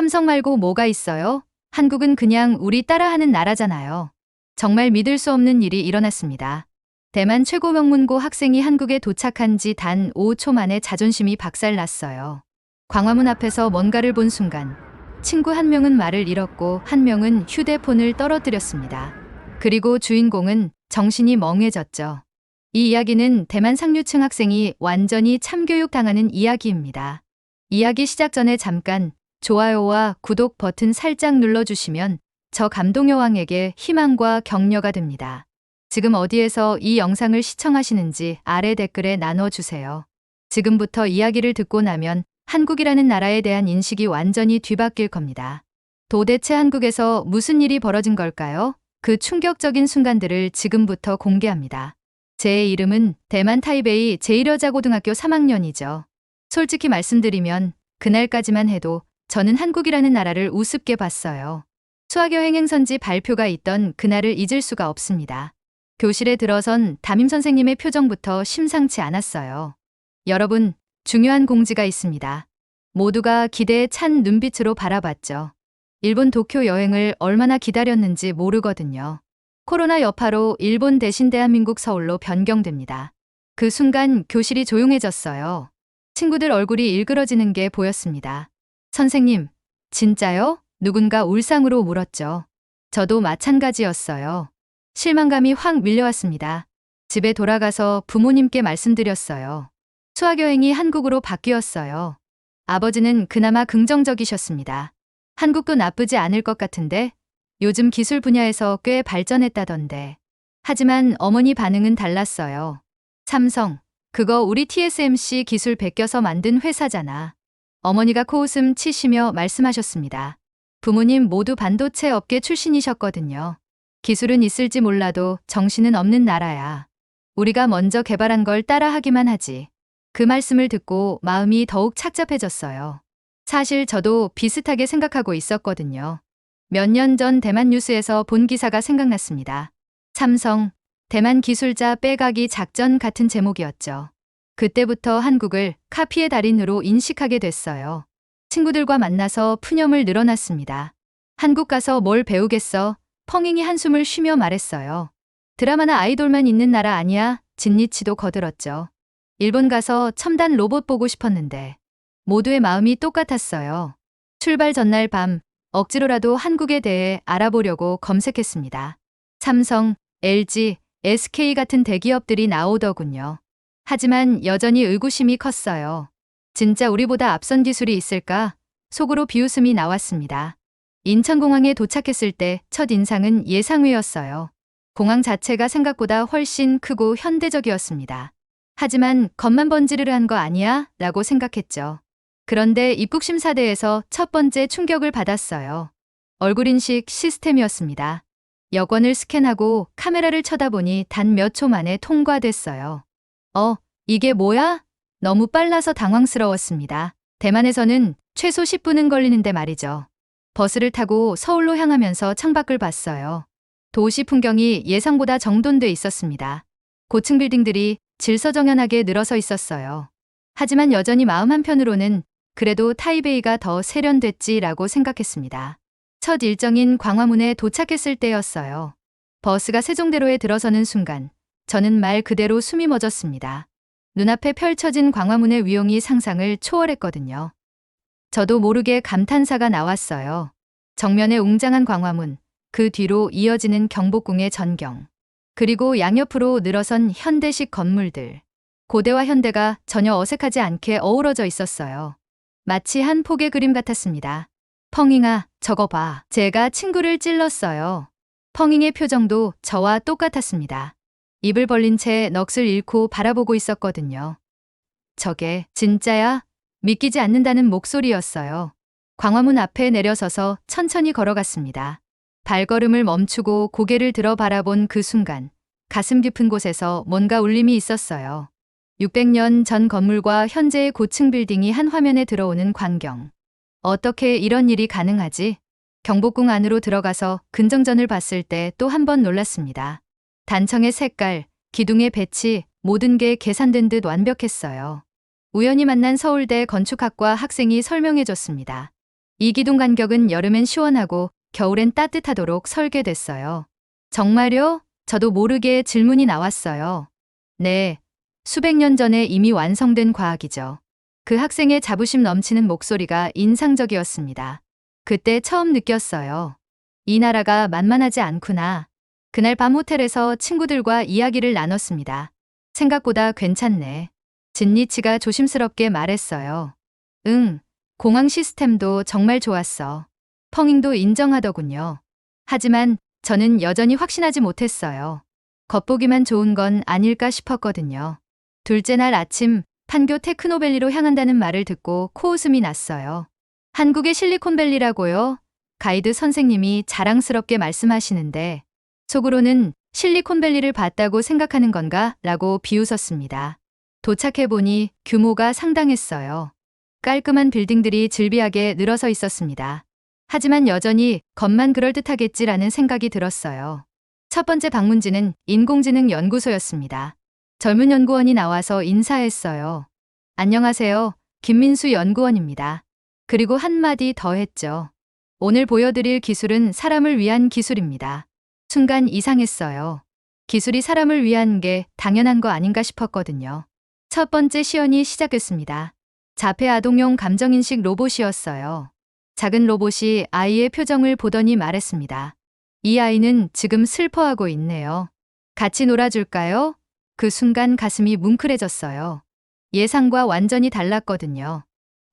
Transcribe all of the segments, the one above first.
삼성 말고 뭐가 있어요? 한국은 그냥 우리 따라하는 나라잖아요. 정말 믿을 수 없는 일이 일어났습니다. 대만 최고 명문고 학생이 한국에 도착한 지 단 5초 만에 자존심이 박살났어요. 광화문 앞에서 뭔가를 본 순간 친구 한 명은 말을 잃었고 한 명은 휴대폰을 떨어뜨렸습니다. 그리고 주인공은 정신이 멍해졌죠. 이 이야기는 대만 상류층 학생이 완전히 참교육 당하는 이야기입니다. 이야기 시작 전에 잠깐 좋아요와 구독 버튼 살짝 눌러주시면 저 감동 여왕에게 희망과 격려가 됩니다. 지금 어디에서 이 영상을 시청하시는지 아래 댓글에 나눠주세요. 지금부터 이야기를 듣고 나면 한국이라는 나라에 대한 인식이 완전히 뒤바뀔 겁니다. 도대체 한국에서 무슨 일이 벌어진 걸까요? 그 충격적인 순간들을 지금부터 공개합니다. 제 이름은 대만 타이베이 제1여자고등학교 3학년이죠. 솔직히 말씀드리면 그날까지만 해도 저는 한국이라는 나라를 우습게 봤어요. 수학여행 행선지 발표가 있던 그날을 잊을 수가 없습니다. 교실에 들어선 담임 선생님의 표정부터 심상치 않았어요. 여러분, 중요한 공지가 있습니다. 모두가 기대에 찬 눈빛으로 바라봤죠. 일본 도쿄 여행을 얼마나 기다렸는지 모르거든요. 코로나 여파로 일본 대신 대한민국 서울로 변경됩니다. 그 순간 교실이 조용해졌어요. 친구들 얼굴이 일그러지는 게 보였습니다. 선생님, 진짜요? 누군가 울상으로 물었죠. 저도 마찬가지였어요. 실망감이 확 밀려왔습니다. 집에 돌아가서 부모님께 말씀드렸어요. 수학여행이 한국으로 바뀌었어요. 아버지는 그나마 긍정적이셨습니다. 한국도 나쁘지 않을 것 같은데 요즘 기술 분야에서 꽤 발전했다던데. 하지만 어머니 반응은 달랐어요. 삼성, 그거 우리 TSMC 기술 베껴서 만든 회사잖아. 어머니가 코웃음 치시며 말씀하셨습니다. 부모님 모두 반도체 업계 출신이셨거든요. 기술은 있을지 몰라도 정신은 없는 나라야. 우리가 먼저 개발한 걸 따라하기만 하지. 그 말씀을 듣고 마음이 더욱 착잡해졌어요. 사실 저도 비슷하게 생각하고 있었거든요. 몇 년 전 대만 뉴스에서 본 기사가 생각났습니다. 삼성, 대만 기술자 빼가기 작전 같은 제목이었죠. 그때부터 한국을 카피의 달인으로 인식하게 됐어요. 친구들과 만나서 푸념을 늘어놨습니다. 한국 가서 뭘 배우겠어? 펑잉이 한숨을 쉬며 말했어요. 드라마나 아이돌만 있는 나라 아니야? 진니치도 거들었죠. 일본 가서 첨단 로봇 보고 싶었는데 모두의 마음이 똑같았어요. 출발 전날 밤 억지로라도 한국에 대해 알아보려고 검색했습니다. 삼성, LG, SK 같은 대기업들이 나오더군요. 하지만 여전히 의구심이 컸어요. 진짜 우리보다 앞선 기술이 있을까? 속으로 비웃음이 나왔습니다. 인천공항에 도착했을 때 첫 인상은 예상외였어요. 공항 자체가 생각보다 훨씬 크고 현대적이었습니다. 하지만 겉만 번지르르 한 거 아니야? 라고 생각했죠. 그런데 입국 심사대에서 첫 번째 충격을 받았어요. 얼굴 인식 시스템이었습니다. 여권을 스캔하고 카메라를 쳐다보니 단 몇 초 만에 통과됐어요. 이게 뭐야? 너무 빨라서 당황스러웠습니다. 대만에서는 최소 10분은 걸리는데 말이죠. 버스를 타고 서울로 향하면서 창밖을 봤어요. 도시 풍경이 예상보다 정돈돼 있었습니다. 고층 빌딩들이 질서정연하게 늘어서 있었어요. 하지만 여전히 마음 한편으로는 그래도 타이베이가 더 세련됐지라고 생각했습니다. 첫 일정인 광화문에 도착했을 때였어요. 버스가 세종대로에 들어서는 순간 저는 말 그대로 숨이 멎었습니다. 눈앞에 펼쳐진 광화문의 위용이 상상을 초월했거든요. 저도 모르게 감탄사가 나왔어요. 정면에 웅장한 광화문, 그 뒤로 이어지는 경복궁의 전경, 그리고 양옆으로 늘어선 현대식 건물들. 고대와 현대가 전혀 어색하지 않게 어우러져 있었어요. 마치 한 폭의 그림 같았습니다. 펑잉아, 저거 봐. 제가 친구를 찔렀어요. 펑잉의 표정도 저와 똑같았습니다. 입을 벌린 채 넋을 잃고 바라보고 있었거든요. 저게 진짜야? 믿기지 않는다는 목소리였어요. 광화문 앞에 내려서서 천천히 걸어갔습니다. 발걸음을 멈추고 고개를 들어 바라본 그 순간 가슴 깊은 곳에서 뭔가 울림이 있었어요. 600년 전 건물과 현재의 고층 빌딩이 한 화면에 들어오는 광경. 어떻게 이런 일이 가능하지? 경복궁 안으로 들어가서 근정전을 봤을 때 또 한 번 놀랐습니다. 단청의 색깔, 기둥의 배치, 모든 게 계산된 듯 완벽했어요. 우연히 만난 서울대 건축학과 학생이 설명해줬습니다. 이 기둥 간격은 여름엔 시원하고 겨울엔 따뜻하도록 설계됐어요. 정말요? 저도 모르게 질문이 나왔어요. 네, 수백 년 전에 이미 완성된 과학이죠. 그 학생의 자부심 넘치는 목소리가 인상적이었습니다. 그때 처음 느꼈어요. 이 나라가 만만하지 않구나. 그날 밤 호텔에서 친구들과 이야기를 나눴습니다. 생각보다 괜찮네. 진니치가 조심스럽게 말했어요. 응, 공항 시스템도 정말 좋았어. 펑잉도 인정하더군요. 하지만 저는 여전히 확신하지 못했어요. 겉보기만 좋은 건 아닐까 싶었거든요. 둘째 날 아침 판교 테크노밸리로 향한다는 말을 듣고 코웃음이 났어요. 한국의 실리콘밸리라고요? 가이드 선생님이 자랑스럽게 말씀하시는데 속으로는 실리콘밸리를 봤다고 생각하는 건가? 라고 비웃었습니다. 도착해보니 규모가 상당했어요. 깔끔한 빌딩들이 질비하게 늘어서 있었습니다. 하지만 여전히 겉만 그럴듯하겠지라는 생각이 들었어요. 첫 번째 방문지는 인공지능 연구소였습니다. 젊은 연구원이 나와서 인사했어요. 안녕하세요. 김민수 연구원입니다. 그리고 한마디 더 했죠. 오늘 보여드릴 기술은 사람을 위한 기술입니다. 순간 이상했어요. 기술이 사람을 위한 게 당연한 거 아닌가 싶었거든요. 첫 번째 시연이 시작했습니다. 자폐 아동용 감정인식 로봇이었어요. 작은 로봇이 아이의 표정을 보더니 말했습니다. 이 아이는 지금 슬퍼하고 있네요. 같이 놀아줄까요? 그 순간 가슴이 뭉클해졌어요. 예상과 완전히 달랐거든요.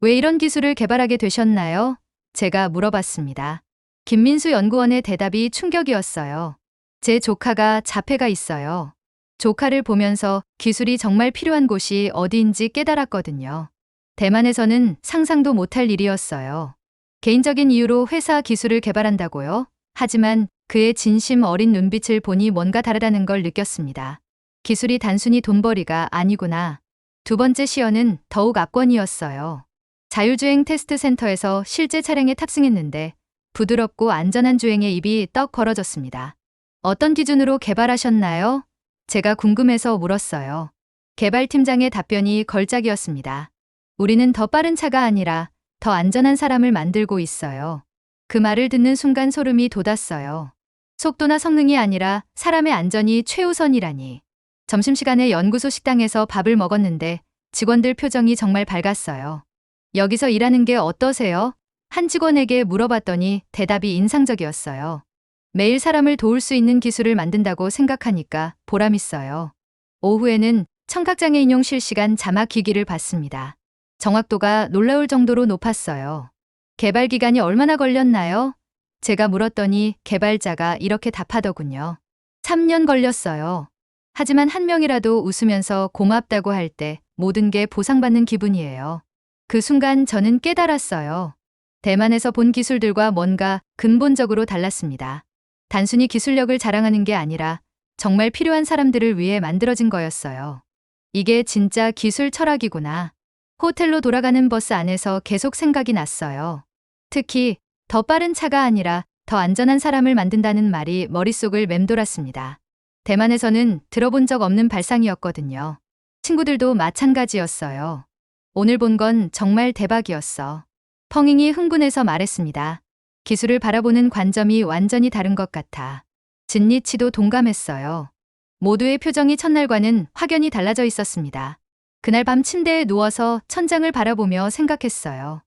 왜 이런 기술을 개발하게 되셨나요? 제가 물어봤습니다. 김민수 연구원의 대답이 충격이었어요. 제 조카가 자폐가 있어요. 조카를 보면서 기술이 정말 필요한 곳이 어디인지 깨달았거든요. 대만에서는 상상도 못할 일이었어요. 개인적인 이유로 회사 기술을 개발한다고요? 하지만 그의 진심 어린 눈빛을 보니 뭔가 다르다는 걸 느꼈습니다. 기술이 단순히 돈벌이가 아니구나. 두 번째 시연은 더욱 압권이었어요. 자율주행 테스트 센터에서 실제 차량에 탑승했는데 부드럽고 안전한 주행에 입이 떡 벌어졌습니다. 어떤 기준으로 개발하셨나요? 제가 궁금해서 물었어요. 개발팀장의 답변이 걸작이었습니다. 우리는 더 빠른 차가 아니라 더 안전한 사람을 만들고 있어요. 그 말을 듣는 순간 소름이 돋았어요. 속도나 성능이 아니라 사람의 안전이 최우선이라니. 점심시간에 연구소 식당에서 밥을 먹었는데 직원들 표정이 정말 밝았어요. 여기서 일하는 게 어떠세요? 한 직원에게 물어봤더니 대답이 인상적이었어요. 매일 사람을 도울 수 있는 기술을 만든다고 생각하니까 보람있어요. 오후에는 청각장애인용 실시간 자막 기기를 봤습니다. 정확도가 놀라울 정도로 높았어요. 개발 기간이 얼마나 걸렸나요? 제가 물었더니 개발자가 이렇게 답하더군요. 3년 걸렸어요. 하지만 한 명이라도 웃으면서 고맙다고 할 때 모든 게 보상받는 기분이에요. 그 순간 저는 깨달았어요. 대만에서 본 기술들과 뭔가 근본적으로 달랐습니다. 단순히 기술력을 자랑하는 게 아니라 정말 필요한 사람들을 위해 만들어진 거였어요. 이게 진짜 기술 철학이구나. 호텔로 돌아가는 버스 안에서 계속 생각이 났어요. 특히 더 빠른 차가 아니라 더 안전한 사람을 만든다는 말이 머릿속을 맴돌았습니다. 대만에서는 들어본 적 없는 발상이었거든요. 친구들도 마찬가지였어요. 오늘 본 건 정말 대박이었어. 펑잉이 흥분해서 말했습니다. 기술을 바라보는 관점이 완전히 다른 것 같아. 진니치도 동감했어요. 모두의 표정이 첫날과는 확연히 달라져 있었습니다. 그날 밤 침대에 누워서 천장을 바라보며 생각했어요.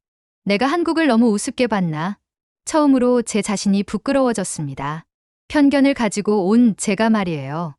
내가 한국을 너무 우습게 봤나? 처음으로 제 자신이 부끄러워졌습니다. 편견을 가지고 온 제가 말이에요.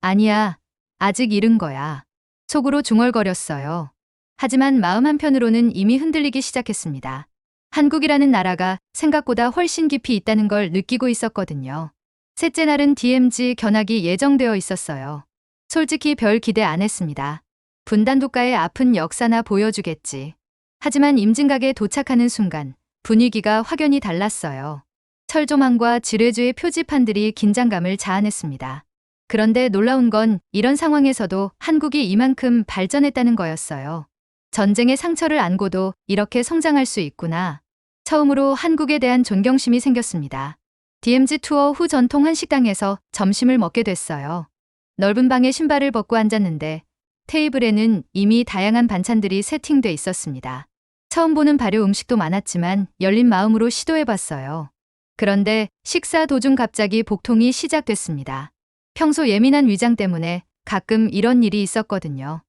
아니야, 아직 이른 거야. 속으로 중얼거렸어요. 하지만 마음 한편으로는 이미 흔들리기 시작했습니다. 한국이라는 나라가 생각보다 훨씬 깊이 있다는 걸 느끼고 있었거든요. 셋째 날은 DMZ 견학이 예정되어 있었어요. 솔직히 별 기대 안 했습니다. 분단독가의 아픈 역사나 보여주겠지. 하지만 임진각에 도착하는 순간 분위기가 확연히 달랐어요. 철조망과 지뢰주의 표지판들이 긴장감을 자아냈습니다. 그런데 놀라운 건 이런 상황에서도 한국이 이만큼 발전했다는 거였어요. 전쟁의 상처를 안고도 이렇게 성장할 수 있구나. 처음으로 한국에 대한 존경심이 생겼습니다. DMZ 투어 후 전통 한식당에서 점심을 먹게 됐어요. 넓은 방에 신발을 벗고 앉았는데 테이블에는 이미 다양한 반찬들이 세팅돼 있었습니다. 처음 보는 발효 음식도 많았지만 열린 마음으로 시도해봤어요. 그런데 식사 도중 갑자기 복통이 시작됐습니다. 평소 예민한 위장 때문에 가끔 이런 일이 있었거든요.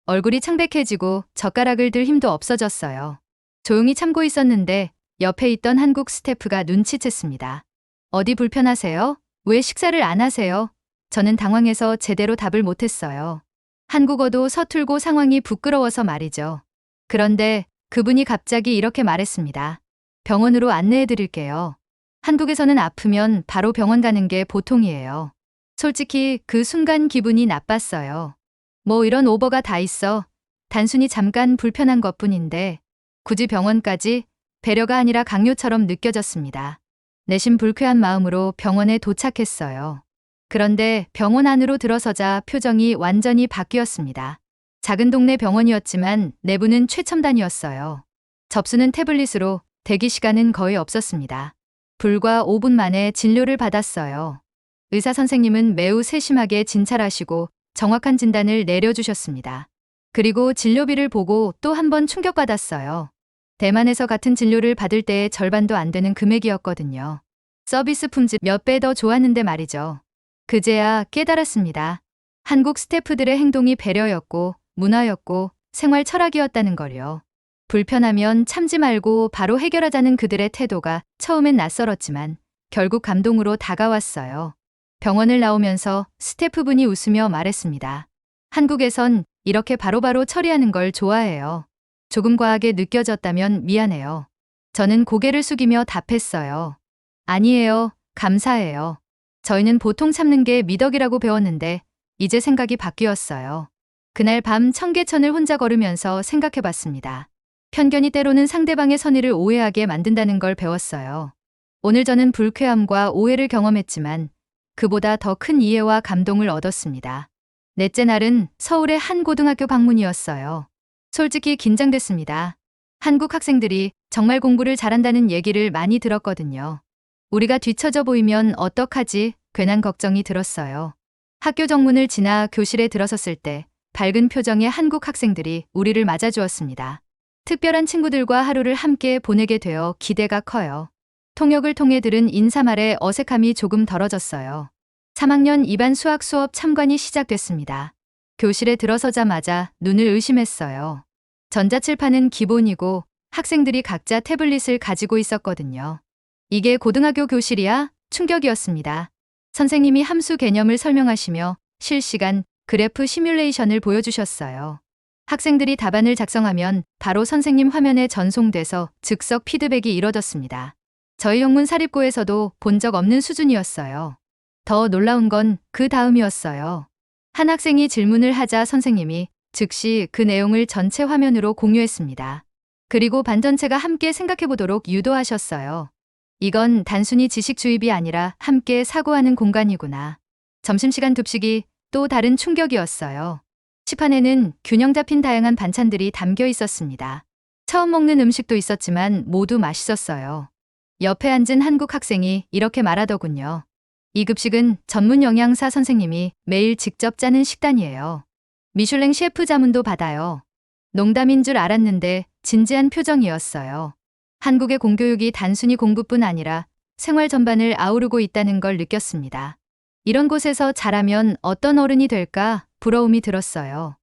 얼굴이 창백해지고 젓가락을 들 힘도 없어졌어요. 조용히 참고 있었는데 옆에 있던 한국 스태프가 눈치챘습니다. 어디 불편하세요? 왜 식사를 안 하세요? 저는 당황해서 제대로 답을 못했어요. 한국어도 서툴고 상황이 부끄러워서 말이죠. 그런데 그분이 갑자기 이렇게 말했습니다. 병원으로 안내해 드릴게요. 한국에서는 아프면 바로 병원 가는 게 보통이에요. 솔직히 그 순간 기분이 나빴어요. 뭐 이런 오버가 다 있어. 단순히 잠깐 불편한 것뿐인데 굳이 병원까지 배려가 아니라 강요처럼 느껴졌습니다. 내심 불쾌한 마음으로 병원에 도착했어요. 그런데 병원 안으로 들어서자 표정이 완전히 바뀌었습니다. 작은 동네 병원이었지만 내부는 최첨단이었어요. 접수는 태블릿으로 대기 시간은 거의 없었습니다. 불과 5분 만에 진료를 받았어요. 의사 선생님은 매우 세심하게 진찰하시고 정확한 진단을 내려주셨습니다. 그리고 진료비를 보고 또 한 번 충격받았어요. 대만에서 같은 진료를 받을 때의 절반도 안 되는 금액이었거든요. 서비스 품질 몇 배 더 좋았는데 말이죠. 그제야 깨달았습니다. 한국 스태프들의 행동이 배려였고 문화였고 생활 철학이었다는 걸요. 불편하면 참지 말고 바로 해결하자는 그들의 태도가 처음엔 낯설었지만 결국 감동으로 다가왔어요. 병원을 나오면서 스태프분이 웃으며 말했습니다. 한국에선 이렇게 바로바로 처리하는 걸 좋아해요. 조금 과하게 느껴졌다면 미안해요. 저는 고개를 숙이며 답했어요. 아니에요. 감사해요. 저희는 보통 참는 게 미덕이라고 배웠는데 이제 생각이 바뀌었어요. 그날 밤 청계천을 혼자 걸으면서 생각해봤습니다. 편견이 때로는 상대방의 선의를 오해하게 만든다는 걸 배웠어요. 오늘 저는 불쾌함과 오해를 경험했지만 그보다 더 큰 이해와 감동을 얻었습니다. 넷째 날은 서울의 한 고등학교 방문이었어요. 솔직히 긴장됐습니다. 한국 학생들이 정말 공부를 잘한다는 얘기를 많이 들었거든요. 우리가 뒤처져 보이면 어떡하지? 괜한 걱정이 들었어요. 학교 정문을 지나 교실에 들어섰을 때 밝은 표정의 한국 학생들이 우리를 맞아주었습니다. 특별한 친구들과 하루를 함께 보내게 되어 기대가 커요. 통역을 통해 들은 인사말에 어색함이 조금 덜어졌어요. 3학년 2반 수학 수업 참관이 시작됐습니다. 교실에 들어서자마자 눈을 의심했어요. 전자칠판은 기본이고 학생들이 각자 태블릿을 가지고 있었거든요. 이게 고등학교 교실이야? 충격이었습니다. 선생님이 함수 개념을 설명하시며 실시간 그래프 시뮬레이션을 보여주셨어요. 학생들이 답안을 작성하면 바로 선생님 화면에 전송돼서 즉석 피드백이 이뤄졌습니다. 저희 영문 사립고에서도 본 적 없는 수준이었어요. 더 놀라운 건 그 다음이었어요. 한 학생이 질문을 하자 선생님이 즉시 그 내용을 전체 화면으로 공유했습니다. 그리고 반 전체가 함께 생각해보도록 유도하셨어요. 이건 단순히 지식 주입이 아니라 함께 사고하는 공간이구나. 점심시간 급식이 또 다른 충격이었어요. 식판에는 균형 잡힌 다양한 반찬들이 담겨 있었습니다. 처음 먹는 음식도 있었지만 모두 맛있었어요. 옆에 앉은 한국 학생이 이렇게 말하더군요. 이 급식은 전문 영양사 선생님이 매일 직접 짜는 식단이에요. 미슐랭 셰프 자문도 받아요. 농담인 줄 알았는데 진지한 표정이었어요. 한국의 공교육이 단순히 공부뿐 아니라 생활 전반을 아우르고 있다는 걸 느꼈습니다. 이런 곳에서 자라면 어떤 어른이 될까 부러움이 들었어요.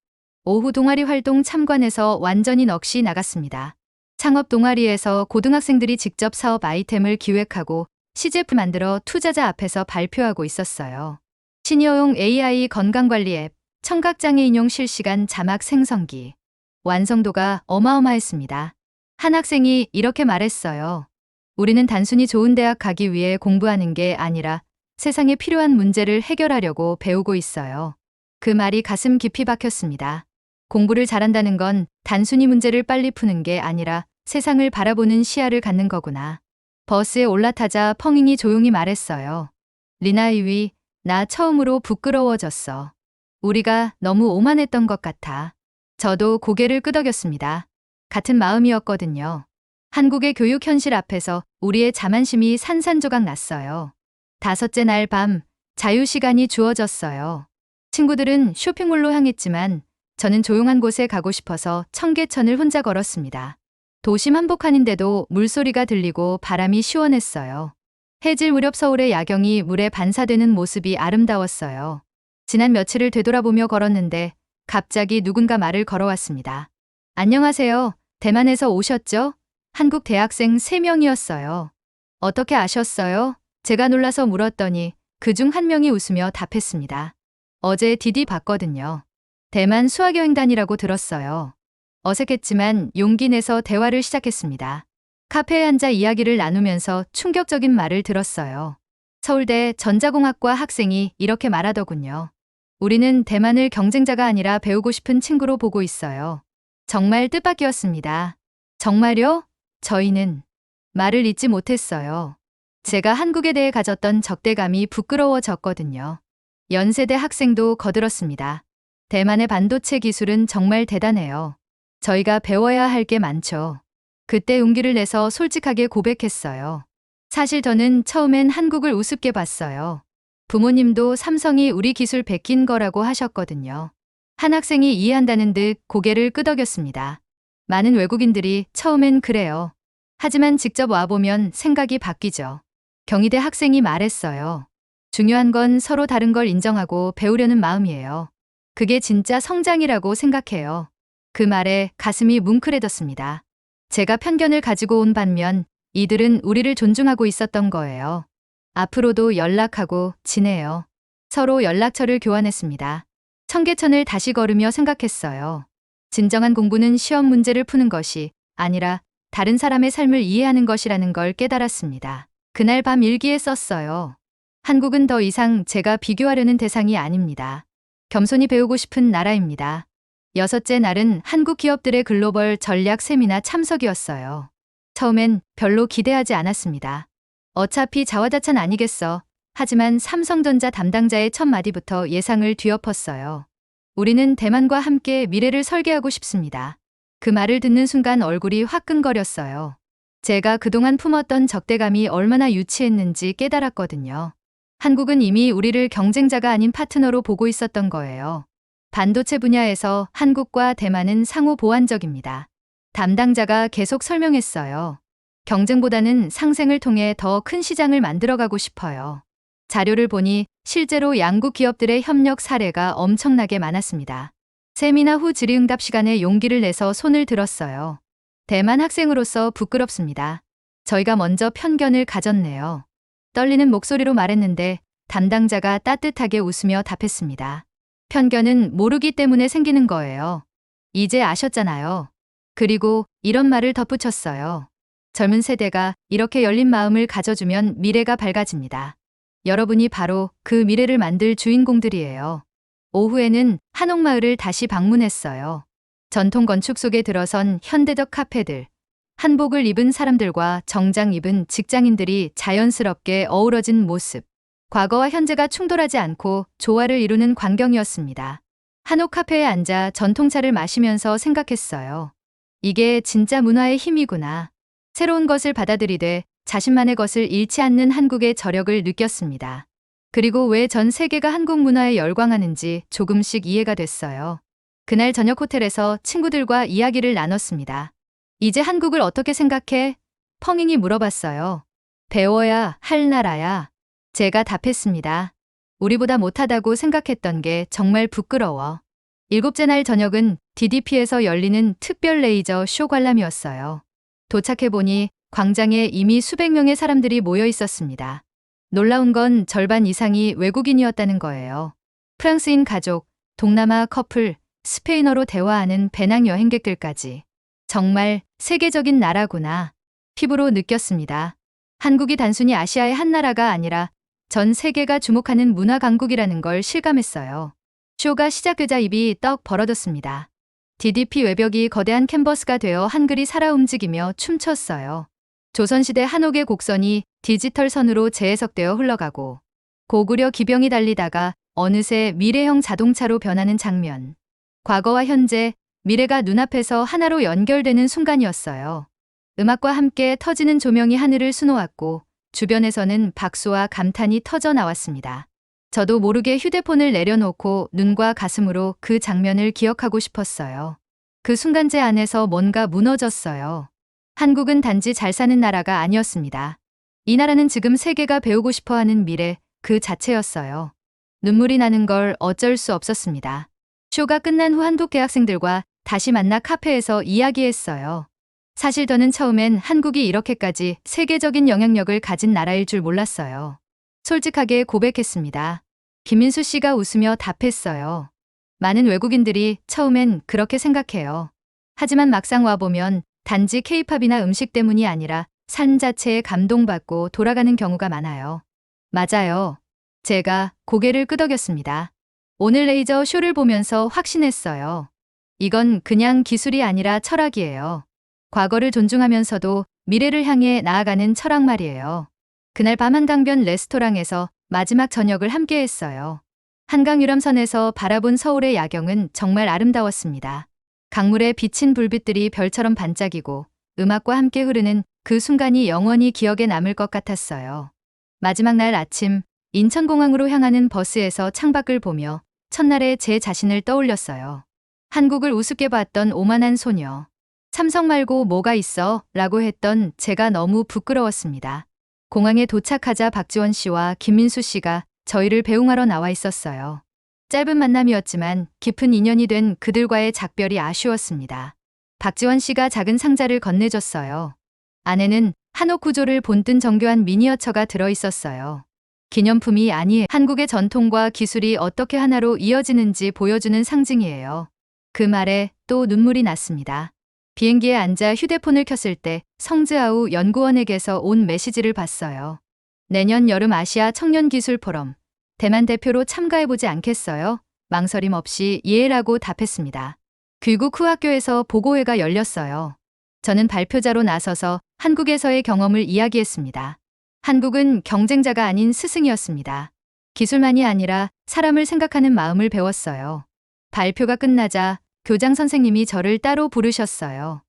오후 동아리 활동 참관에서 완전히 넋이 나갔습니다. 창업 동아리에서 고등학생들이 직접 사업 아이템을 기획하고 시제품 만들어 투자자 앞에서 발표하고 있었어요. 시니어용 AI 건강관리 앱, 청각장애인용 실시간 자막 생성기. 완성도가 어마어마했습니다. 한 학생이 이렇게 말했어요. 우리는 단순히 좋은 대학 가기 위해 공부하는 게 아니라 세상에 필요한 문제를 해결하려고 배우고 있어요. 그 말이 가슴 깊이 박혔습니다. 공부를 잘한다는 건 단순히 문제를 빨리 푸는 게 아니라 세상을 바라보는 시야를 갖는 거구나. 버스에 올라타자 펑잉이 조용히 말했어요. 리나이위, 나 처음으로 부끄러워졌어. 우리가 너무 오만했던 것 같아. 저도 고개를 끄덕였습니다. 같은 마음이었거든요. 한국의 교육 현실 앞에서 우리의 자만심이 산산조각 났어요. 5째 날 밤, 자유시간이 주어졌어요. 친구들은 쇼핑몰로 향했지만 저는 조용한 곳에 가고 싶어서 청계천을 혼자 걸었습니다. 도심 한복판인데도 물소리가 들리고 바람이 시원했어요. 해질 무렵 서울의 야경이 물에 반사되는 모습이 아름다웠어요. 지난 며칠을 되돌아보며 걸었는데 갑자기 누군가 말을 걸어왔습니다. 안녕하세요. 대만에서 오셨죠? 한국 대학생 3명이었어요. 어떻게 아셨어요? 제가 놀라서 물었더니 그중 한 명이 웃으며 답했습니다. 어제 디디 봤거든요. 대만 수학여행단이라고 들었어요. 어색했지만 용기 내서 대화를 시작했습니다. 카페에 앉아 이야기를 나누면서 충격적인 말을 들었어요. 서울대 전자공학과 학생이 이렇게 말하더군요. 우리는 대만을 경쟁자가 아니라 배우고 싶은 친구로 보고 있어요. 정말 뜻밖이었습니다. 정말요? 저희는 말을 잇지 못했어요. 제가 한국에 대해 가졌던 적대감이 부끄러워졌거든요. 연세대 학생도 거들었습니다. 대만의 반도체 기술은 정말 대단해요. 저희가 배워야 할 게 많죠. 그때 용기를 내서 솔직하게 고백했어요. 사실 저는 처음엔 한국을 우습게 봤어요. 부모님도 삼성이 우리 기술 베낀 거라고 하셨거든요. 한 학생이 이해한다는 듯 고개를 끄덕였습니다. 많은 외국인들이 처음엔 그래요. 하지만 직접 와보면 생각이 바뀌죠. 경희대 학생이 말했어요. 중요한 건 서로 다른 걸 인정하고 배우려는 마음이에요. 그게 진짜 성장이라고 생각해요. 그 말에 가슴이 뭉클해졌습니다. 제가 편견을 가지고 온 반면 이들은 우리를 존중하고 있었던 거예요. 앞으로도 연락하고 지내요. 서로 연락처를 교환했습니다. 청계천을 다시 걸으며 생각했어요. 진정한 공부는 시험 문제를 푸는 것이 아니라 다른 사람의 삶을 이해하는 것이라는 걸 깨달았습니다. 그날 밤 일기에 썼어요. 한국은 더 이상 제가 비교하려는 대상이 아닙니다. 겸손히 배우고 싶은 나라입니다. 6째 날은 한국 기업들의 글로벌 전략 세미나 참석이었어요. 처음엔 별로 기대하지 않았습니다. 어차피 자화자찬 아니겠어. 하지만 삼성전자 담당자의 첫 마디부터 예상을 뒤엎었어요. 우리는 대만과 함께 미래를 설계하고 싶습니다. 그 말을 듣는 순간 얼굴이 화끈거렸어요. 제가 그동안 품었던 적대감이 얼마나 유치했는지 깨달았거든요. 한국은 이미 우리를 경쟁자가 아닌 파트너로 보고 있었던 거예요. 반도체 분야에서 한국과 대만은 상호 보완적입니다. 담당자가 계속 설명했어요. 경쟁보다는 상생을 통해 더 큰 시장을 만들어가고 싶어요. 자료를 보니 실제로 양국 기업들의 협력 사례가 엄청나게 많았습니다. 세미나 후 질의응답 시간에 용기를 내서 손을 들었어요. 대만 학생으로서 부끄럽습니다. 저희가 먼저 편견을 가졌네요. 떨리는 목소리로 말했는데 담당자가 따뜻하게 웃으며 답했습니다. 편견은 모르기 때문에 생기는 거예요. 이제 아셨잖아요. 그리고 이런 말을 덧붙였어요. 젊은 세대가 이렇게 열린 마음을 가져주면 미래가 밝아집니다. 여러분이 바로 그 미래를 만들 주인공들이에요. 오후에는 한옥마을을 다시 방문했어요. 전통 건축 속에 들어선 현대적 카페들, 한복을 입은 사람들과 정장 입은 직장인들이 자연스럽게 어우러진 모습. 과거와 현재가 충돌하지 않고 조화를 이루는 광경이었습니다. 한옥 카페에 앉아 전통차를 마시면서 생각했어요. 이게 진짜 문화의 힘이구나. 새로운 것을 받아들이되 자신만의 것을 잃지 않는 한국의 저력을 느꼈습니다. 그리고 왜 전 세계가 한국 문화에 열광하는지 조금씩 이해가 됐어요. 그날 저녁 호텔에서 친구들과 이야기를 나눴습니다. 이제 한국을 어떻게 생각해? 펑잉이 물어봤어요. 배워야 할 나라야. 제가 답했습니다. 우리보다 못하다고 생각했던 게 정말 부끄러워. 7째 날 저녁은 DDP에서 열리는 특별 레이저 쇼 관람이었어요. 도착해보니 광장에 이미 수백 명의 사람들이 모여 있었습니다. 놀라운 건 절반 이상이 외국인이었다는 거예요. 프랑스인 가족, 동남아 커플, 스페인어로 대화하는 배낭 여행객들까지. 정말 세계적인 나라구나. 피부로 느꼈습니다. 한국이 단순히 아시아의 한 나라가 아니라 전 세계가 주목하는 문화 강국이라는 걸 실감했어요. 쇼가 시작되자 입이 떡 벌어졌습니다. DDP 외벽이 거대한 캔버스가 되어 한글이 살아 움직이며 춤췄어요. 조선시대 한옥의 곡선이 디지털 선으로 재해석되어 흘러가고 고구려 기병이 달리다가 어느새 미래형 자동차로 변하는 장면. 과거와 현재, 미래가 눈앞에서 하나로 연결되는 순간이었어요. 음악과 함께 터지는 조명이 하늘을 수놓았고 주변에서는 박수와 감탄이 터져 나왔습니다. 저도 모르게 휴대폰을 내려놓고 눈과 가슴으로 그 장면을 기억하고 싶었어요. 그 순간 제 안에서 뭔가 무너졌어요. 한국은 단지 잘 사는 나라가 아니었습니다. 이 나라는 지금 세계가 배우고 싶어 하는 미래 그 자체였어요. 눈물이 나는 걸 어쩔 수 없었습니다. 쇼가 끝난 후 한국 대학생들과 다시 만나 카페에서 이야기했어요. 사실 저는 처음엔 한국이 이렇게까지 세계적인 영향력을 가진 나라일 줄 몰랐어요. 솔직하게 고백했습니다. 김민수 씨가 웃으며 답했어요. 많은 외국인들이 처음엔 그렇게 생각해요. 하지만 막상 와보면 단지 케이팝이나 음식 때문이 아니라 삶 자체에 감동받고 돌아가는 경우가 많아요. 맞아요. 제가 고개를 끄덕였습니다. 오늘 레이저 쇼를 보면서 확신했어요. 이건 그냥 기술이 아니라 철학이에요. 과거를 존중하면서도 미래를 향해 나아가는 철학 말이에요. 그날 밤 한강변 레스토랑에서 마지막 저녁을 함께 했어요. 한강 유람선에서 바라본 서울의 야경은 정말 아름다웠습니다. 강물에 비친 불빛들이 별처럼 반짝이고 음악과 함께 흐르는 그 순간이 영원히 기억에 남을 것 같았어요. 마지막 날 아침 인천공항으로 향하는 버스에서 창밖을 보며 첫날의 제 자신을 떠올렸어요. 한국을 우습게 봤던 오만한 소녀. 삼성 말고 뭐가 있어? 라고 했던 제가 너무 부끄러웠습니다. 공항에 도착하자 박지원 씨와 김민수 씨가 저희를 배웅하러 나와 있었어요. 짧은 만남이었지만 깊은 인연이 된 그들과의 작별이 아쉬웠습니다. 박지원 씨가 작은 상자를 건네줬어요. 안에는 한옥 구조를 본뜬 정교한 미니어처가 들어있었어요. 기념품이 아니에요. 한국의 전통과 기술이 어떻게 하나로 이어지는지 보여주는 상징이에요. 그 말에 또 눈물이 났습니다. 비행기에 앉아 휴대폰을 켰을 때 성즈아우 연구원에게서 온 메시지를 봤어요. 내년 여름 아시아 청년기술 포럼 대만 대표로 참가해보지 않겠어요? 망설임 없이 예라고 답했습니다. 귀국 후 학교에서 보고회가 열렸어요. 저는 발표자로 나서서 한국에서의 경험을 이야기했습니다. 한국은 경쟁자가 아닌 스승이었습니다. 기술만이 아니라 사람을 생각하는 마음을 배웠어요. 발표가 끝나자 교장 선생님이 저를 따로 부르셨어요.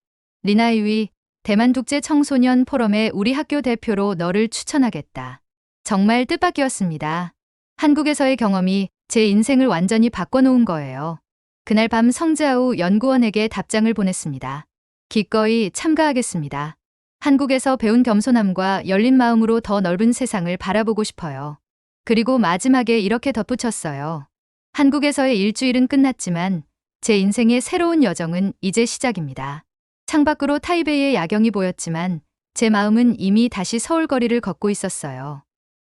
리나이위, 대만국제 청소년 포럼의 우리 학교 대표로 너를 추천하겠다. 정말 뜻밖이었습니다. 한국에서의 경험이 제 인생을 완전히 바꿔놓은 거예요. 그날 밤 성즈아우 연구원에게 답장을 보냈습니다. 기꺼이 참가하겠습니다. 한국에서 배운 겸손함과 열린 마음으로 더 넓은 세상을 바라보고 싶어요. 그리고 마지막에 이렇게 덧붙였어요. 한국에서의 일주일은 끝났지만 제 인생의 새로운 여정은 이제 시작입니다. 창밖으로 타이베이의 야경이 보였지만 제 마음은 이미 다시 서울 거리를 걷고 있었어요.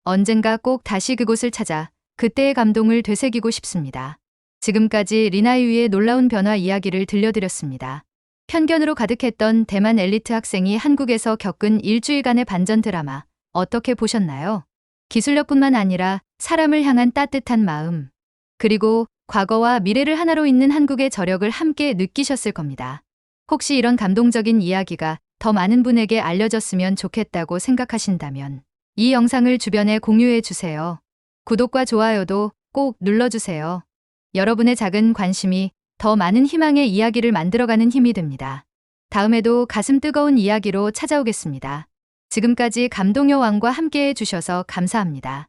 언젠가 꼭 다시 그곳을 찾아 그때의 감동을 되새기고 싶습니다. 지금까지 리나이위의 놀라운 변화 이야기를 들려드렸습니다. 편견으로 가득했던 대만 엘리트 학생이 한국에서 겪은 일주일간의 반전 드라마 어떻게 보셨나요? 기술력뿐만 아니라 사람을 향한 따뜻한 마음, 그리고 과거와 미래를 하나로 잇는 한국의 저력을 함께 느끼셨을 겁니다. 혹시 이런 감동적인 이야기가 더 많은 분에게 알려졌으면 좋겠다고 생각하신다면 이 영상을 주변에 공유해 주세요. 구독과 좋아요도 꼭 눌러주세요. 여러분의 작은 관심이 더 많은 희망의 이야기를 만들어가는 힘이 됩니다. 다음에도 가슴 뜨거운 이야기로 찾아오겠습니다. 지금까지 감동의 왕과 함께해 주셔서 감사합니다.